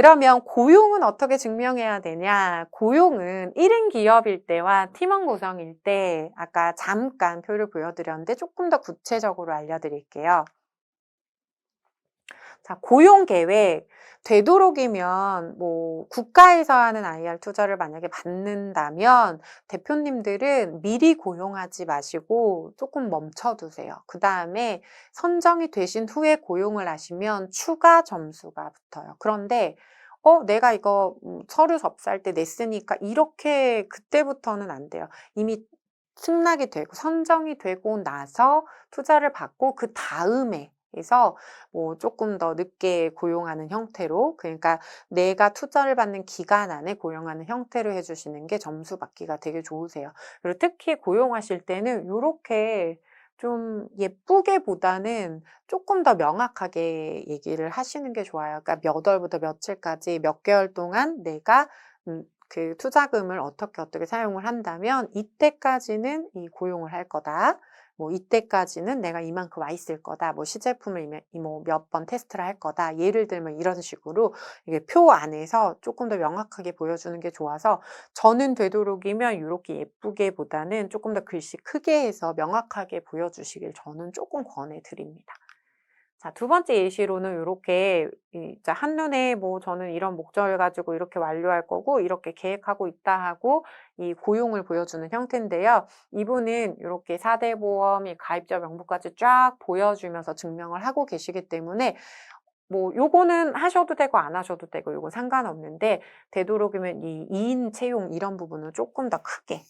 그러면 고용은 어떻게 증명해야 되냐? 고용은 1인 기업일 때와 팀원 구성일 때 아까 잠깐 표를 보여드렸는데 조금 더 구체적으로 알려드릴게요. 자, 고용 계획. 되도록이면 뭐 국가에서 하는 IR 투자를 만약에 받는다면 대표님들은 미리 고용하지 마시고 조금 멈춰두세요. 그 다음에 선정이 되신 후에 고용을 하시면 추가 점수가 붙어요. 그런데 내가 이거 서류 접수할 때 냈으니까 이렇게 그때부터는 안 돼요. 이미 승낙이 되고 선정이 되고 나서 투자를 받고 그 다음에 그래서 뭐 조금 더 늦게 고용하는 형태로, 그러니까 내가 투자를 받는 기간 안에 고용하는 형태로 해주시는 게 점수 받기가 되게 좋으세요. 그리고 특히 고용하실 때는 요렇게 좀 예쁘게보다는 조금 더 명확하게 얘기를 하시는 게 좋아요. 그러니까 몇 월부터 며칠까지 몇 개월 동안 내가 그 투자금을 어떻게 사용을 한다면 이때까지는 이 고용을 할 거다. 뭐 이때까지는 내가 이만큼 와 있을 거다. 뭐 시제품을 뭐 몇 번 테스트를 할 거다. 예를 들면 이런 식으로 이게 표 안에서 조금 더 명확하게 보여주는 게 좋아서 저는 되도록이면 이렇게 예쁘게보다는 조금 더 글씨 크게 해서 명확하게 보여주시길 저는 조금 권해드립니다. 자, 두 번째 예시로는 요렇게 한눈에 뭐 저는 이런 목적을 가지고 이렇게 완료할 거고 이렇게 계획하고 있다 하고 이 고용을 보여주는 형태인데요. 이분은 요렇게 4대 보험, 이 가입자 명부까지 쫙 보여주면서 증명을 하고 계시기 때문에 뭐 요거는 하셔도 되고 안 하셔도 되고 요건 상관없는데 되도록이면 이 2인 채용 이런 부분을 조금 더 크게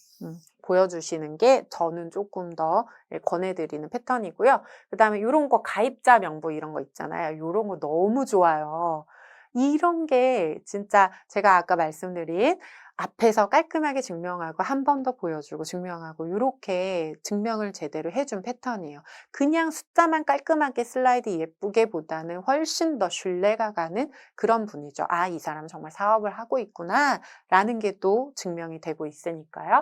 보여주시는 게 저는 조금 더 권해드리는 패턴이고요. 그 다음에 요런 거 가입자 명부 이런 거 있잖아요. 요런 거 너무 좋아요. 이런 게 진짜 제가 아까 말씀드린 앞에서 깔끔하게 증명하고 한 번 더 보여주고 증명하고 이렇게 증명을 제대로 해준 패턴이에요. 그냥 숫자만 깔끔하게 슬라이드 예쁘게 보다는 훨씬 더 신뢰가 가는 그런 분이죠. 아, 이 사람 정말 사업을 하고 있구나 라는 게 또 증명이 되고 있으니까요.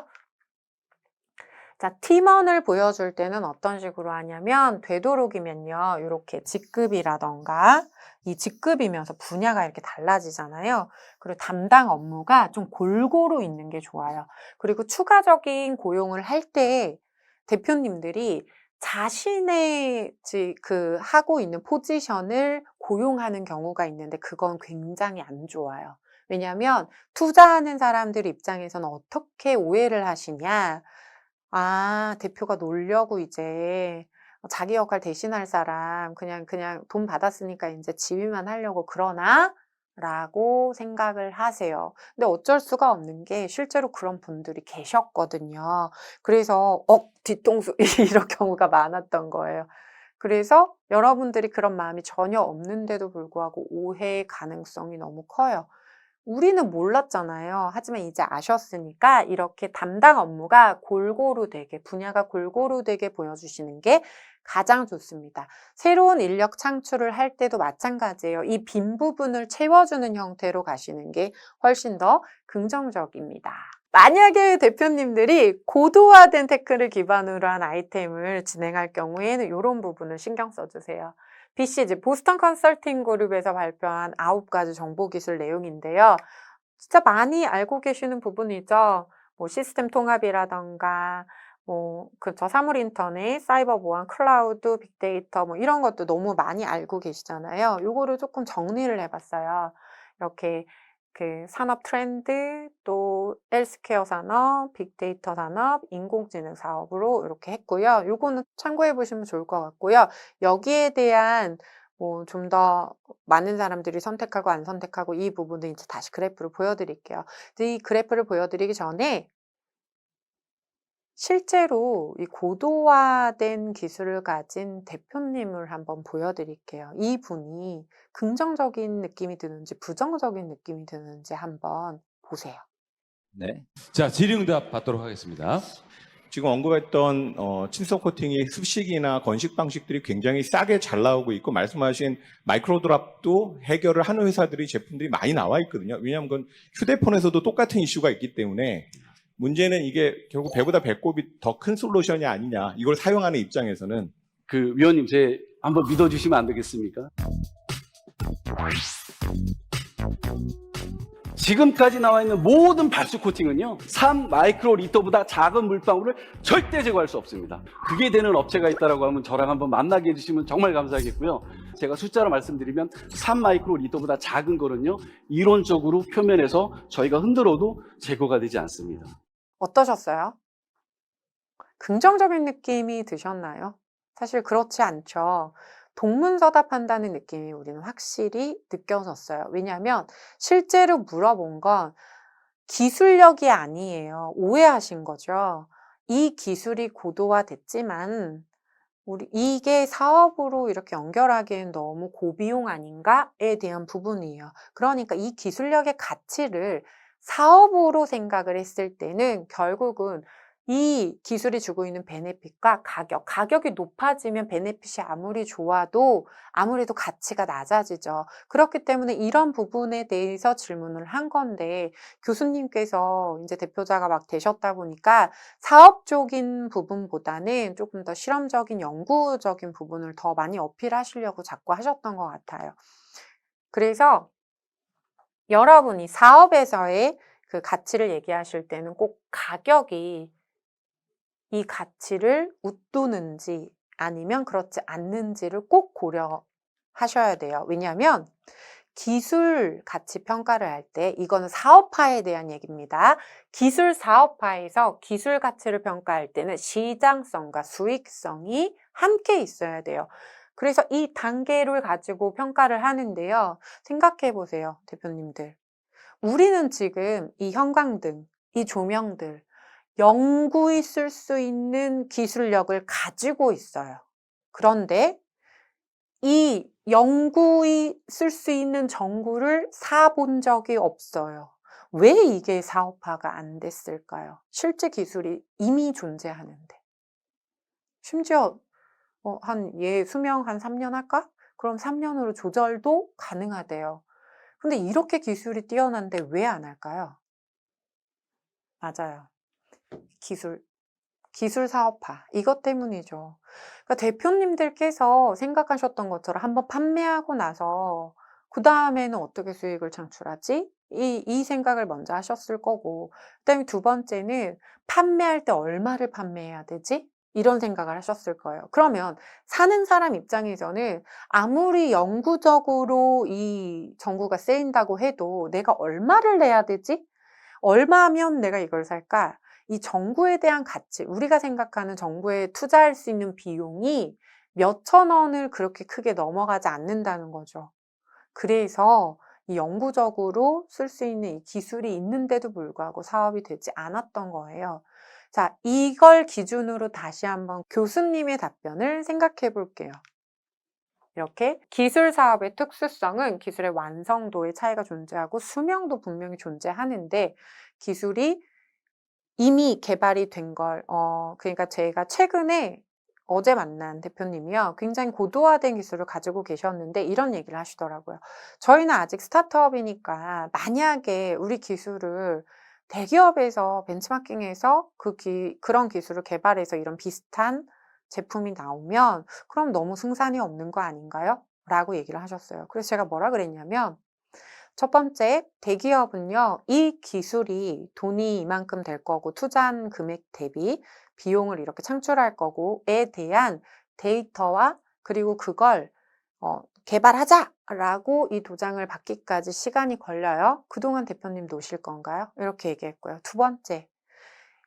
자, 팀원을 보여줄 때는 어떤 식으로 하냐면 되도록이면요. 이렇게 직급이라던가 이 직급이면서 분야가 이렇게 달라지잖아요. 그리고 담당 업무가 좀 골고루 있는 게 좋아요. 그리고 추가적인 고용을 할 때 대표님들이 자신의 그 하고 있는 포지션을 고용하는 경우가 있는데 그건 굉장히 안 좋아요. 왜냐하면 투자하는 사람들 입장에서는 어떻게 오해를 하시냐. 아, 대표가 놀려고 이제 자기 역할 대신할 사람 그냥 돈 받았으니까 이제 지휘만 하려고 그러나? 라고 생각을 하세요. 근데 어쩔 수가 없는 게 실제로 그런 분들이 계셨거든요. 그래서 뒤통수 이런 경우가 많았던 거예요. 그래서 여러분들이 그런 마음이 전혀 없는데도 불구하고 오해의 가능성이 너무 커요. 우리는 몰랐잖아요. 하지만 이제 아셨으니까 이렇게 담당 업무가 골고루 되게, 분야가 골고루 되게 보여주시는 게 가장 좋습니다. 새로운 인력 창출을 할 때도 마찬가지예요. 이 빈 부분을 채워주는 형태로 가시는 게 훨씬 더 긍정적입니다. 만약에 대표님들이 고도화된 테크를 기반으로 한 아이템을 진행할 경우에는 이런 부분을 신경 써주세요. BCG, 보스턴 컨설팅 그룹에서 발표한 9가지 정보기술 내용인데요. 진짜 많이 알고 계시는 부분이죠. 뭐 시스템 통합이라던가, 사물 인터넷, 사이버 보안, 클라우드, 빅데이터, 뭐 이런 것도 너무 많이 알고 계시잖아요. 요거를 조금 정리를 해봤어요. 이렇게 그 산업 트렌드, 또 헬스케어 산업, 빅데이터 산업, 인공지능 사업으로 이렇게 했고요. 요거는 참고해 보시면 좋을 것 같고요. 여기에 대한 뭐 좀 더 많은 사람들이 선택하고 안 선택하고 이 부분은 이제 다시 그래프를 보여드릴게요. 이 그래프를 보여드리기 전에 실제로 이 고도화된 기술을 가진 대표님을 한번 보여드릴게요. 이분이 긍정적인 느낌이 드는지 부정적인 느낌이 드는지 한번 보세요. 네. 자, 질의응답 받도록 하겠습니다. 지금 언급했던 친석 코팅이 습식이나 건식 방식들이 굉장히 싸게 잘 나오고 있고 말씀하신 마이크로 드랍도 해결을 하는 회사들이 제품들이 많이 나와 있거든요. 왜냐하면 그건 휴대폰에서도 똑같은 이슈가 있기 때문에 문제는 이게 결국 배보다 배꼽이 더 큰 솔루션이 아니냐. 이걸 사용하는 입장에서는. 그 위원님 제 한번 믿어주시면 안 되겠습니까? 지금까지 나와 있는 모든 발수 코팅은요, 3 마이크로 리터보다 작은 물방울을 절대 제거할 수 없습니다. 그게 되는 업체가 있다고 하면 저랑 한번 만나게 해주시면 정말 감사하겠고요. 제가 숫자로 말씀드리면 3 마이크로 리터보다 작은 거는요, 이론적으로 표면에서 저희가 흔들어도 제거가 되지 않습니다. 어떠셨어요? 긍정적인 느낌이 드셨나요? 사실 그렇지 않죠. 동문서답한다는 느낌이 우리는 확실히 느껴졌어요. 왜냐하면 실제로 물어본 건 기술력이 아니에요. 오해하신 거죠. 이 기술이 고도화됐지만 이게 사업으로 이렇게 연결하기엔 너무 고비용 아닌가에 대한 부분이에요. 그러니까 이 기술력의 가치를 사업으로 생각을 했을 때는 결국은 이 기술이 주고 있는 베네핏과 가격이 높아지면 베네핏이 아무리 좋아도 아무래도 가치가 낮아지죠. 그렇기 때문에 이런 부분에 대해서 질문을 한 건데 교수님께서 이제 대표자가 막 되셨다 보니까 사업적인 부분보다는 조금 더 실험적인 연구적인 부분을 더 많이 어필하시려고 자꾸 하셨던 것 같아요. 그래서 여러분이 사업에서의 그 가치를 얘기하실 때는 꼭 가격이 이 가치를 웃도는지 아니면 그렇지 않는지를 꼭 고려하셔야 돼요. 왜냐하면 기술 가치 평가를 할 때 이거는 사업화에 대한 얘기입니다. 기술 사업화에서 기술 가치를 평가할 때는 시장성과 수익성이 함께 있어야 돼요. 그래서 이 단계를 가지고 평가를 하는데요. 생각해 보세요, 대표님들. 우리는 지금 이 형광등, 이 조명들, 연구에 쓸 수 있는 기술력을 가지고 있어요. 그런데 이 연구에 쓸 수 있는 전구를 사본 적이 없어요. 왜 이게 사업화가 안 됐을까요? 실제 기술이 이미 존재하는데. 심지어 수명 한 3년 할까? 그럼 3년으로 조절도 가능하대요. 근데 이렇게 기술이 뛰어난데 왜 안 할까요? 맞아요. 기술 사업화. 이것 때문이죠. 그러니까 대표님들께서 생각하셨던 것처럼 한번 판매하고 나서 그 다음에는 어떻게 수익을 창출하지? 이 생각을 먼저 하셨을 거고, 그다음에 두 번째는 판매할 때 얼마를 판매해야 되지? 이런 생각을 하셨을 거예요. 그러면 사는 사람 입장에서는 아무리 영구적으로 이 전구가 쓰인다고 해도 내가 얼마를 내야 되지? 얼마면 내가 이걸 살까? 이 정부에 대한 가치, 우리가 생각하는 정부에 투자할 수 있는 비용이 몇천 원을 그렇게 크게 넘어가지 않는다는 거죠. 그래서 이 영구적으로 쓸 수 있는 이 기술이 있는데도 불구하고 사업이 되지 않았던 거예요. 자, 이걸 기준으로 다시 한번 교수님의 답변을 생각해 볼게요. 이렇게 기술 사업의 특수성은 기술의 완성도의 차이가 존재하고 수명도 분명히 존재하는데 기술이 이미 개발이 된 걸, 그러니까 제가 최근에 어제 만난 대표님이요. 굉장히 고도화된 기술을 가지고 계셨는데 이런 얘기를 하시더라고요. 저희는 아직 스타트업이니까 만약에 우리 기술을 대기업에서 벤치마킹해서 그런 기술을 개발해서 이런 비슷한 제품이 나오면 그럼 너무 승산이 없는 거 아닌가요? 라고 얘기를 하셨어요. 그래서 제가 뭐라 그랬냐면 첫 번째, 대기업은요, 이 기술이 돈이 이만큼 될 거고, 투자한 금액 대비 비용을 이렇게 창출할 거고에 대한 데이터와 그리고 그걸 개발하자라고 이 도장을 받기까지 시간이 걸려요. 그동안 대표님 노실 건가요? 이렇게 얘기했고요. 두 번째,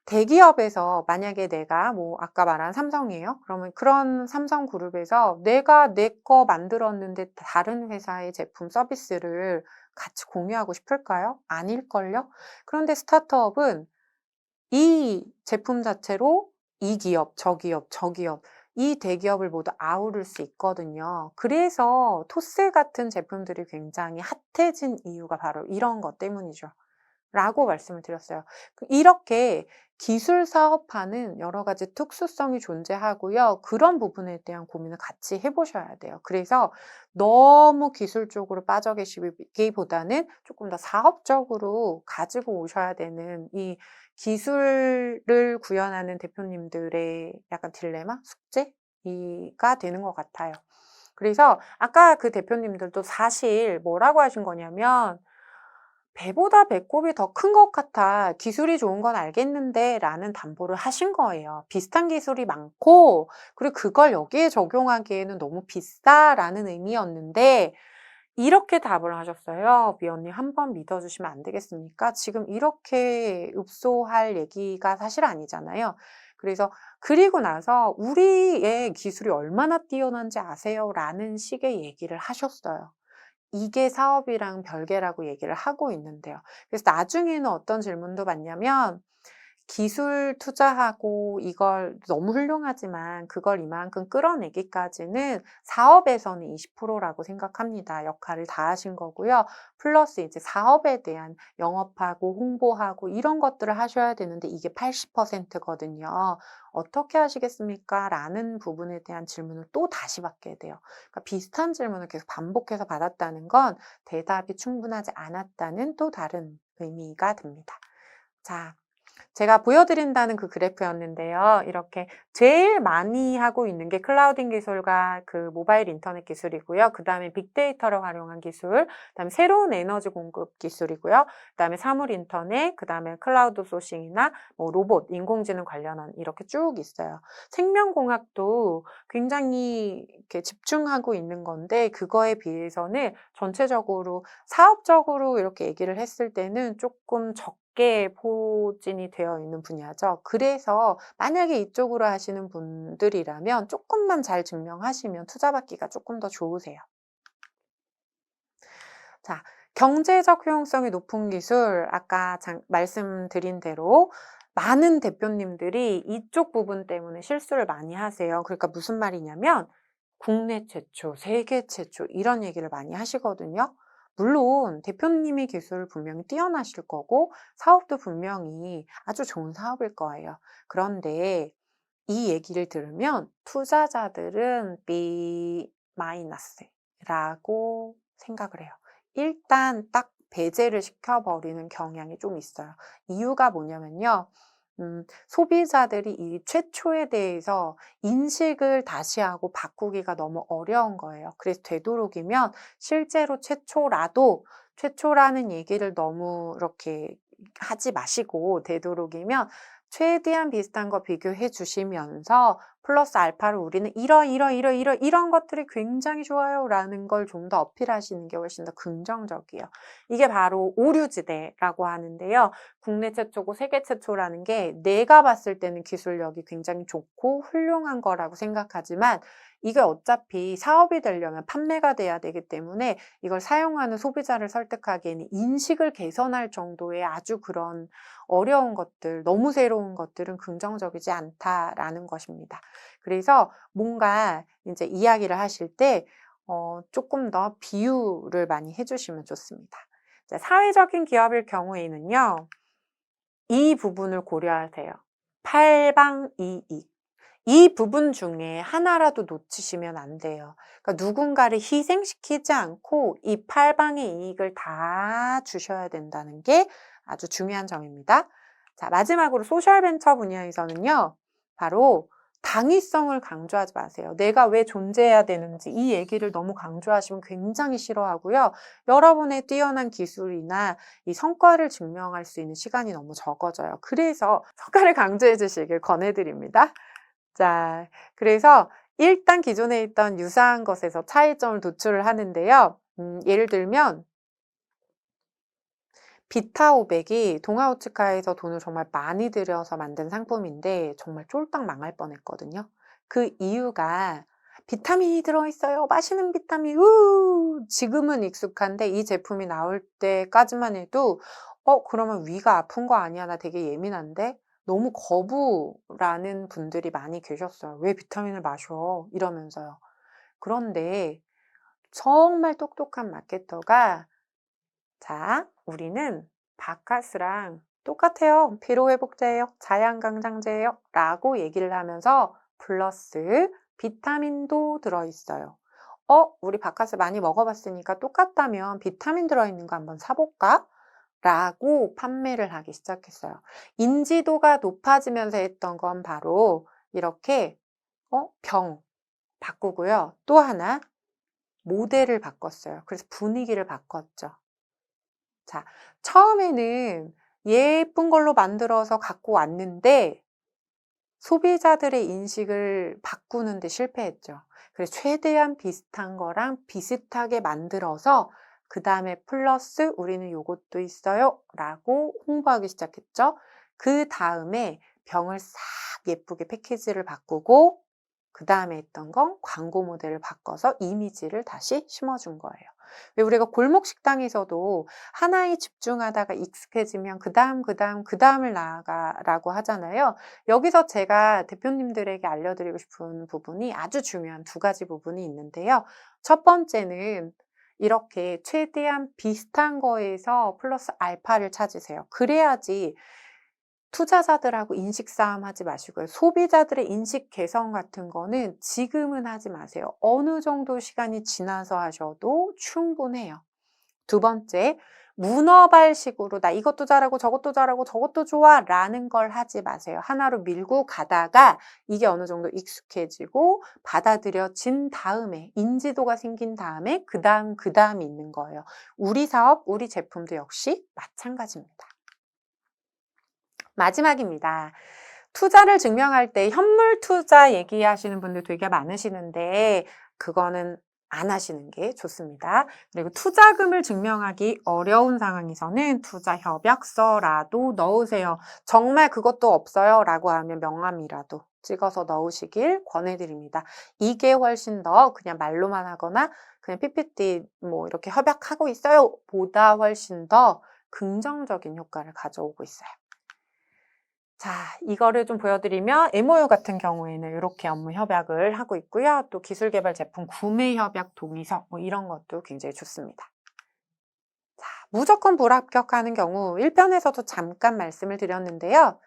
대기업에서 만약에 내가 아까 말한 삼성이에요. 그러면 그런 삼성그룹에서 내가 내 거 만들었는데 다른 회사의 제품 서비스를 같이 공유하고 싶을까요? 아닐걸요? 그런데 스타트업은 이 제품 자체로 이 기업, 저 기업, 저 기업, 이 대기업을 모두 아우를 수 있거든요. 그래서 토스 같은 제품들이 굉장히 핫해진 이유가 바로 이런 것 때문이죠. 라고 말씀을 드렸어요. 이렇게 기술 사업화는 여러 가지 특수성이 존재하고요. 그런 부분에 대한 고민을 같이 해보셔야 돼요. 그래서 너무 기술 쪽으로 빠져 계시기보다는 조금 더 사업적으로 가지고 오셔야 되는 이 기술을 구현하는 대표님들의 약간 딜레마, 숙제가 되는 것 같아요. 그래서 아까 그 대표님들도 사실 뭐라고 하신 거냐면 배보다 배꼽이 더 큰 것 같아. 기술이 좋은 건 알겠는데 라는 담보를 하신 거예요. 비슷한 기술이 많고 그리고 그걸 여기에 적용하기에는 너무 비싸라는 의미였는데 이렇게 답을 하셨어요. "미연님 한 번 믿어주시면 안 되겠습니까? 지금 이렇게 읍소할 얘기가 사실 아니잖아요." 그래서 그리고 나서 "우리의 기술이 얼마나 뛰어난지 아세요?" 라는 식의 얘기를 하셨어요. 이게 사업이랑 별개라고 얘기를 하고 있는데요. 그래서 나중에는 어떤 질문도 받냐면 기술 투자하고 이걸 너무 훌륭하지만 그걸 이만큼 끌어내기까지는 사업에서는 20%라고 생각합니다. 역할을 다 하신 거고요. 플러스 이제 사업에 대한 영업하고 홍보하고 이런 것들을 하셔야 되는데 이게 80%거든요. 어떻게 하시겠습니까? 라는 부분에 대한 질문을 또 다시 받게 돼요. 그러니까 비슷한 질문을 계속 반복해서 받았다는 건 대답이 충분하지 않았다는 또 다른 의미가 듭니다. 자, 제가 보여드린다는 그 그래프였는데요. 이렇게 제일 많이 하고 있는 게 클라우딩 기술과 그 모바일 인터넷 기술이고요. 그 다음에 빅데이터를 활용한 기술, 그 다음에 새로운 에너지 공급 기술이고요. 그 다음에 사물 인터넷, 그 다음에 클라우드 소싱이나 뭐 로봇, 인공지능 관련한 이렇게 쭉 있어요. 생명공학도 굉장히 이렇게 집중하고 있는 건데 그거에 비해서는 전체적으로 사업적으로 이렇게 얘기를 했을 때는 조금 적게 포진이 되어 있는 분야죠. 그래서 만약에 이쪽으로 하시는 분들이라면 조금만 잘 증명하시면 투자받기가 조금 더 좋으세요. 자, 경제적 효용성이 높은 기술, 아까 말씀드린 대로 많은 대표님들이 이쪽 부분 때문에 실수를 많이 하세요. 그러니까 무슨 말이냐면 국내 최초, 세계 최초 이런 얘기를 많이 하시거든요. 물론 대표님의 기술 분명히 뛰어나실 거고 사업도 분명히 아주 좋은 사업일 거예요. 그런데 이 얘기를 들으면 투자자들은 B 마이너스라고 생각을 해요. 일단 딱 배제를 시켜버리는 경향이 좀 있어요. 이유가 뭐냐면요. 소비자들이 이 최초에 대해서 인식을 다시 하고 바꾸기가 너무 어려운 거예요. 그래서 되도록이면 실제로 최초라도 최초라는 얘기를 너무 이렇게 하지 마시고 되도록이면 최대한 비슷한 거 비교해 주시면서 플러스 알파를 우리는 이런 것들이 굉장히 좋아요 라는 걸 좀 더 어필하시는 게 훨씬 더 긍정적이에요. 이게 바로 오류지대라고 하는데요. 국내 최초고 세계 최초라는 게 내가 봤을 때는 기술력이 굉장히 좋고 훌륭한 거라고 생각하지만 이게 어차피 사업이 되려면 판매가 돼야 되기 때문에 이걸 사용하는 소비자를 설득하기에는 인식을 개선할 정도의 아주 그런 어려운 것들, 너무 새로운 것들은 긍정적이지 않다라는 것입니다. 그래서 뭔가 이제 이야기를 하실 때 조금 더 비유를 많이 해주시면 좋습니다. 자, 사회적인 기업일 경우에는요, 이 부분을 고려하세요. 팔방이익. 이 부분 중에 하나라도 놓치시면 안 돼요. 그러니까 누군가를 희생시키지 않고 이 팔방의 이익을 다 주셔야 된다는 게 아주 중요한 점입니다. 자, 마지막으로 소셜벤처 분야에서는요, 바로 당위성을 강조하지 마세요. 내가 왜 존재해야 되는지 이 얘기를 너무 강조하시면 굉장히 싫어하고요. 여러분의 뛰어난 기술이나 이 성과를 증명할 수 있는 시간이 너무 적어져요. 그래서 성과를 강조해 주시길 권해드립니다. 자, 그래서 일단 기존에 있던 유사한 것에서 차이점을 도출을 하는데요. 예를 들면 비타500이 동아우츠카에서 돈을 정말 많이 들여서 만든 상품인데 정말 쫄딱 망할 뻔했거든요. 그 이유가 비타민이 들어있어요. 맛있는 비타민. 지금은 익숙한데 이 제품이 나올 때까지만 해도 그러면 위가 아픈 거 아니야? 나 되게 예민한데? 너무 거부라는 분들이 많이 계셨어요. 왜 비타민을 마셔? 이러면서요. 그런데 정말 똑똑한 마케터가 자, 우리는 바카스랑 똑같아요. 피로회복제예요. 자양강장제예요. 라고 얘기를 하면서 플러스 비타민도 들어있어요. 우리 바카스 많이 먹어봤으니까 똑같다면 비타민 들어있는 거 한번 사볼까? 라고 판매를 하기 시작했어요. 인지도가 높아지면서 했던 건 바로 이렇게 병 바꾸고요. 또 하나 모델을 바꿨어요. 그래서 분위기를 바꿨죠. 자, 처음에는 예쁜 걸로 만들어서 갖고 왔는데 소비자들의 인식을 바꾸는데 실패했죠. 그래서 최대한 비슷한 거랑 비슷하게 만들어서 그 다음에 플러스 우리는 요것도 있어요 라고 홍보하기 시작했죠. 그 다음에 병을 싹 예쁘게 패키지를 바꾸고 그 다음에 했던 건 광고 모델을 바꿔서 이미지를 다시 심어준 거예요. 왜 우리가 골목 식당에서도 하나에 집중하다가 익숙해지면 그 다음을 나아가라고 하잖아요. 여기서 제가 대표님들에게 알려드리고 싶은 부분이 아주 중요한 두 가지 부분이 있는데요. 첫 번째는 이렇게 최대한 비슷한 거에서 플러스 알파를 찾으세요. 그래야지 투자자들하고 인식 싸움 하지 마시고요. 소비자들의 인식 개선 같은 거는 지금은 하지 마세요. 어느 정도 시간이 지나서 하셔도 충분해요. 두 번째, 문어발식으로 나 이것도 잘하고 저것도 잘하고 저것도 좋아 라는 걸 하지 마세요. 하나로 밀고 가다가 이게 어느 정도 익숙해지고 받아들여진 다음에 인지도가 생긴 다음에 그 다음이 있는 거예요. 우리 사업, 우리 제품도 역시 마찬가지입니다. 마지막입니다. 투자를 증명할 때 현물 투자 얘기하시는 분들 되게 많으시는데 그거는 안 하시는 게 좋습니다. 그리고 투자금을 증명하기 어려운 상황에서는 투자 협약서라도 넣으세요. 정말 그것도 없어요 라고 하면 명함이라도 찍어서 넣으시길 권해드립니다. 이게 훨씬 더 그냥 말로만 하거나 그냥 PPT 뭐 이렇게 협약하고 있어요 보다 훨씬 더 긍정적인 효과를 가져오고 있어요. 자, 이거를 좀 보여드리면 MOU 같은 경우에는 이렇게 업무 협약을 하고 있고요. 또 기술개발 제품 구매 협약 동의서 뭐 이런 것도 굉장히 좋습니다. 자, 무조건 불합격하는 경우 1편에서도 잠깐 말씀을 드렸는데요.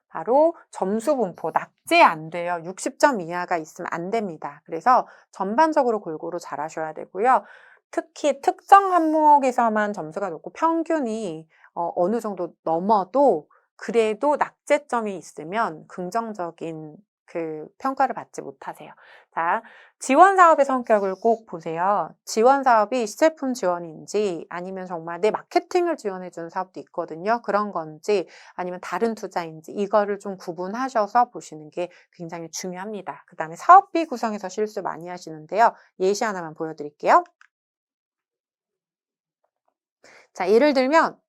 바로 점수 분포 낙제 안 돼요. 60점 이하가 있으면 안 됩니다. 그래서 전반적으로 골고루 잘 하셔야 되고요. 특히 특정 항목에서만 점수가 높고 평균이 어느 정도 넘어도 그래도 낙제점이 있으면 긍정적인 그 평가를 받지 못하세요. 자, 지원 사업의 성격을 꼭 보세요. 지원 사업이 시제품 지원인지 아니면 정말 내 마케팅을 지원해 주는 사업도 있거든요. 그런 건지 아니면 다른 투자인지 이거를 좀 구분하셔서 보시는 게 굉장히 중요합니다. 그 다음에 사업비 구성에서 실수 많이 하시는데요. 예시 하나만 보여드릴게요. 자, 예를 들면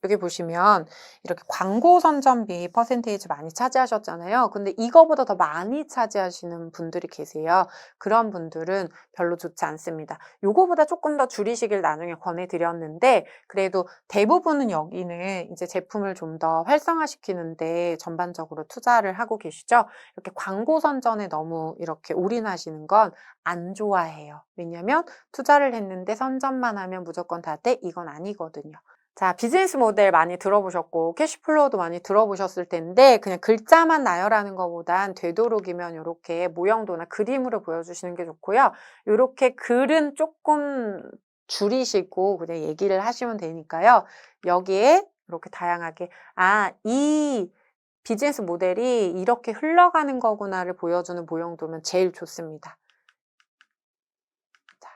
여기 보시면 이렇게 광고 선전비 퍼센테이지 많이 차지하셨잖아요. 근데 이거보다 더 많이 차지하시는 분들이 계세요. 그런 분들은 별로 좋지 않습니다. 요거보다 조금 더 줄이시길 나중에 권해드렸는데 그래도 대부분은 여기는 이제 제품을 좀 더 활성화시키는데 전반적으로 투자를 하고 계시죠. 이렇게 광고 선전에 너무 이렇게 올인하시는 건 안 좋아해요. 왜냐면 투자를 했는데 선전만 하면 무조건 다 돼? 이건 아니거든요. 자, 비즈니스 모델 많이 들어보셨고 캐시플로우도 많이 들어보셨을 텐데 그냥 글자만 나열하는 것보단 되도록이면 이렇게 모형도나 그림으로 보여주시는 게 좋고요. 이렇게 글은 조금 줄이시고 그냥 얘기를 하시면 되니까요. 여기에 이렇게 다양하게 이 비즈니스 모델이 이렇게 흘러가는 거구나를 보여주는 모형도면 제일 좋습니다. 자,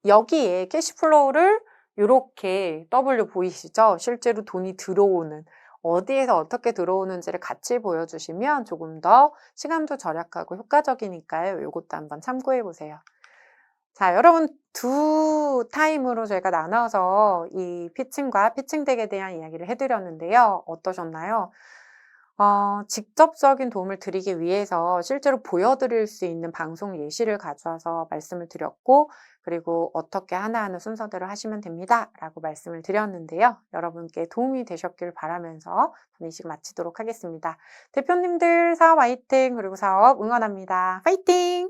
여기에 캐시플로우를 이렇게 W 보이시죠? 실제로 돈이 들어오는 어디에서 어떻게 들어오는지를 같이 보여주시면 조금 더 시간도 절약하고 효과적이니까요. 이것도 한번 참고해 보세요. 자, 여러분 두 타임으로 저희가 나눠서 이 피칭과 피칭덱에 대한 이야기를 해드렸는데요. 어떠셨나요? 직접적인 도움을 드리기 위해서 실제로 보여드릴 수 있는 방송 예시를 가져와서 말씀을 드렸고 그리고 어떻게 하나하나 순서대로 하시면 됩니다 라고 말씀을 드렸는데요. 여러분께 도움이 되셨길 바라면서 저는 이 시간 마치도록 하겠습니다. 대표님들 사업 화이팅 그리고 사업 응원합니다. 파이팅!